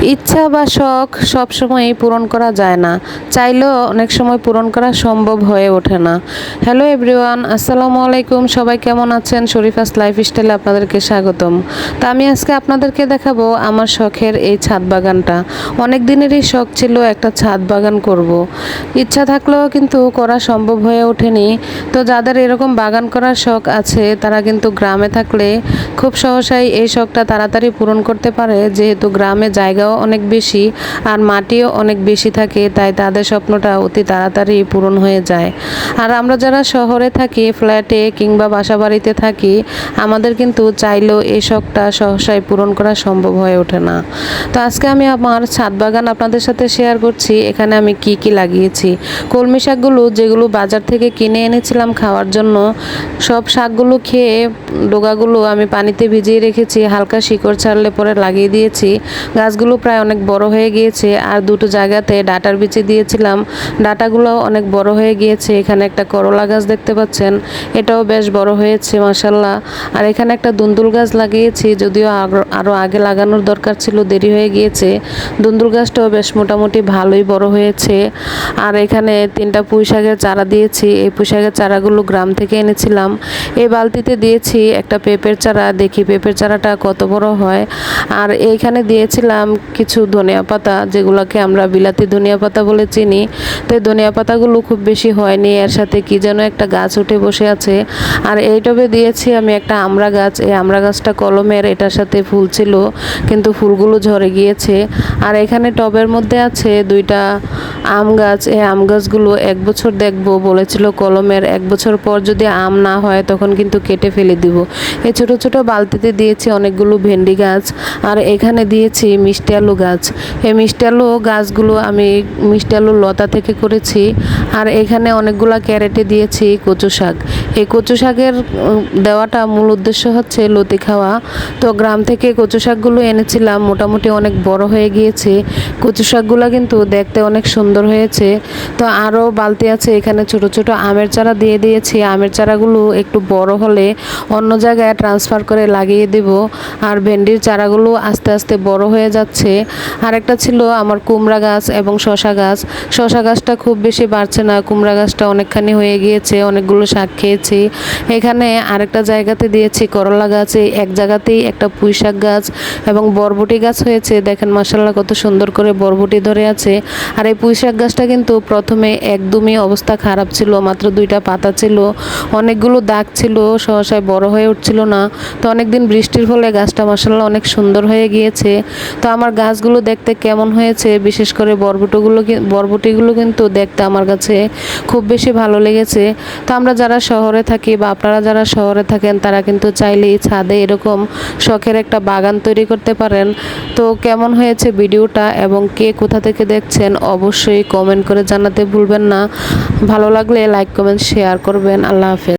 ইচ্ছা বা শখ সবসময়ই পূরণ করা যায় না, চাইলেও অনেক সময় পূরণ করা সম্ভব হয়ে ওঠে না। হ্যালো এভরিওয়ান, আসসালামু আলাইকুম। সবাই কেমন আছেন? শরীফাস লাইফস্টাইলে আপনাদেরকে স্বাগতম। তো আমি আজকে আপনাদেরকে দেখাবো আমার শখের এই ছাদ বাগানটা। অনেক দিনেরই শখ ছিল একটা ছাদ বাগান করব। ইচ্ছা থাকলেও কিন্তু করা সম্ভব হয়ে ওঠেনি। তো যাদের এরকম বাগান করার শখ আছে তারা কিন্তু গ্রামে থাকলে খুব সহসাই এই শখটা তাড়াতাড়ি পূরণ করতে পারে, যেহেতু গ্রামে জায়গাও অনেক বেশি আর মাটিও অনেক বেশি থাকে, তাই তাদের স্বপ্নটা অতি তাড়াতাড়ি পূরণ হয়ে যায়। আর আমরা যারা শহরে থাকি, ফ্ল্যাটে কিংবা বাসাবাড়িতে থাকি, আমাদের কিন্তু চাইলেও এই শখটা সহসাই পূরণ করা সম্ভব হয়ে ওঠে না। তো আজকে আমি আমার ছাদ বাগান আপনাদের সাথে শেয়ার করছি। এখানে আমি কি কি লাগিয়েছি। কলমি শাকগুলো যেগুলো বাজার থেকে কিনে এনেছিলাম খাওয়ার জন্য, সব শাকগুলো খেয়ে ডোগাগুলো আমি পানিতে ভিজিয়ে রেখেছি, হালকা শিকড় ছাড়লে পরে লাগিয়ে দিয়েছি। গাছগুলো প্রায় অনেক বড় হয়ে গিয়েছে। আর দুটো জায়গাতে ডাঁটার বিচি দিয়েছিলাম, ডাঁটাগুলো অনেক বড় হয়ে গিয়েছে। এখানে একটা করলা গাছ দেখতে পাচ্ছেন, এটাও বেশ বড় হয়েছে মাশাল্লাহ। আর এখানে একটা দুন্দুল গাছ লাগিয়েছি, যদিও আরও আগে লাগানোর দরকার ছিল, দেরি হয়ে গিয়েছে। দুন্দুল গাছটাও বেশ মোটামুটি ভালোই বড় হয়েছে। আর এখানে 3টা পুঁই শাকের চারা দিয়েছি। এই পুঁই শাকের চারাগুলো গ্রাম থেকে এনেছিলাম। এই বালতিতে দিয়েছি একটা পেঁপের চারা, দেখি পেঁপের চারাটা কত বড় হয়। আর এইখানে দিয়েছিলাম কিছু ধনিয়া পাতা, যেগুলোকে আমরা বিলাতি ধনিয়া পাতা বলে চিনি। তো এই ধনিয়া পাতাগুলো খুব বেশি হয়নি, এর সাথে কি যেন একটা গাছ উঠে বসে আছে। আর এই টবে দিয়েছি আমি একটা আমড়া গাছ। এই আমড়া গাছটা কলমের, এটার সাথে ফুল ছিল কিন্তু ফুলগুলো ঝরে গিয়েছে। আর এখানে টবের মধ্যে আছে 2টা আম গাছ। এই আম গাছগুলো 1 বছর দেখবো বলেছিল কলমের, 1 বছর পর যদি আম না হয় তখন কিন্তু কেটে ফেলে দিব। এই ছোট ছোট বালতিতে দিয়েছি অনেকগুলো ভেন্ডি গাছ। আর এখানে দিয়েছি মিষ্টি আলু গাছ। এই মিষ্টি আলু গাছগুলো আমি মিষ্টি আলুর লতা থেকে করেছি। আর এখানে অনেকগুলা ক্যারেটে দিয়েছি কচু শাক। এই কচু শাকের দেওয়াটা মূল উদ্দেশ্য হচ্ছে লতি খাওয়া। তো গ্রাম থেকে কচু শাকগুলো এনেছিলাম, মোটামুটি অনেক বড় হয়ে গিয়েছে। কচু শাকগুলো কিন্তু দেখতে অনেক সুন্দর হয়েছে। তো আরও বালতি আছে, এখানে ছোট ছোট আমের চারা দিয়ে দিয়েছি। আমের চারাগুলো একটু বড় হলে অন্য জায়গায় ট্রান্সফার করে লাগিয়ে দেব। আর ভেন্ডির চারাগুলো আস্তে আস্তে বড় হয়ে যাচ্ছে। আর একটা ছিল আমার কুমড়া গাছ এবং শশা গাছ। শশা গাছটা খুব বেশি বাড়ছে না, কুমড়া গাছটা অনেকখানি হয়ে গিয়েছে, অনেকগুলো শাক খেয়েছি। এখানে আরেকটা জায়গাতে দিয়েছি করলা গাছ। এক জায়গাতেই একটা পুঁই শাক গাছ এবং বরবটি গাছ হয়েছে। দেখেন মাশাআল্লাহ কত সুন্দর করে বরবটি ধরে আছে। আর এই পুঁই শাক গাছটা কিন্তু প্রথমে একদমই অবস্থা খারাপ ছিল, মাত্র 2টা পাতা ছিল, অনেকগুলো দাগ ছিল, সহসায় বড় হয়ে উঠছিল না। তো অনেকদিন বৃষ্টির ফলে গাছটা মাশাআল্লাহ অনেক সুন্দর হয়ে গিয়েছে। তো আমার গাছগুলো দেখতে কেমন হয়েছে, বিশেষ করে বরবটিগুলো কিন্তু দেখতে আমার কাছে খুব বেশি ভালো লেগেছে। তো আমরা যারা শহরে থাকি বা আপনারা যারা শহরে থাকেন, তারা কিন্তু চাইলেই ছাদে এরকম শখের একটা বাগান তৈরি করতে পারেন। তো কেমন হয়েছে ভিডিওটা এবং কে কোথা থেকে দেখছেন অবশ্যই কমেন্ট করে জানাতে ভুলবেন না। ভালো লাগলে লাইক কমেন্ট শেয়ার করবেন। আল্লাহ হাফেজ।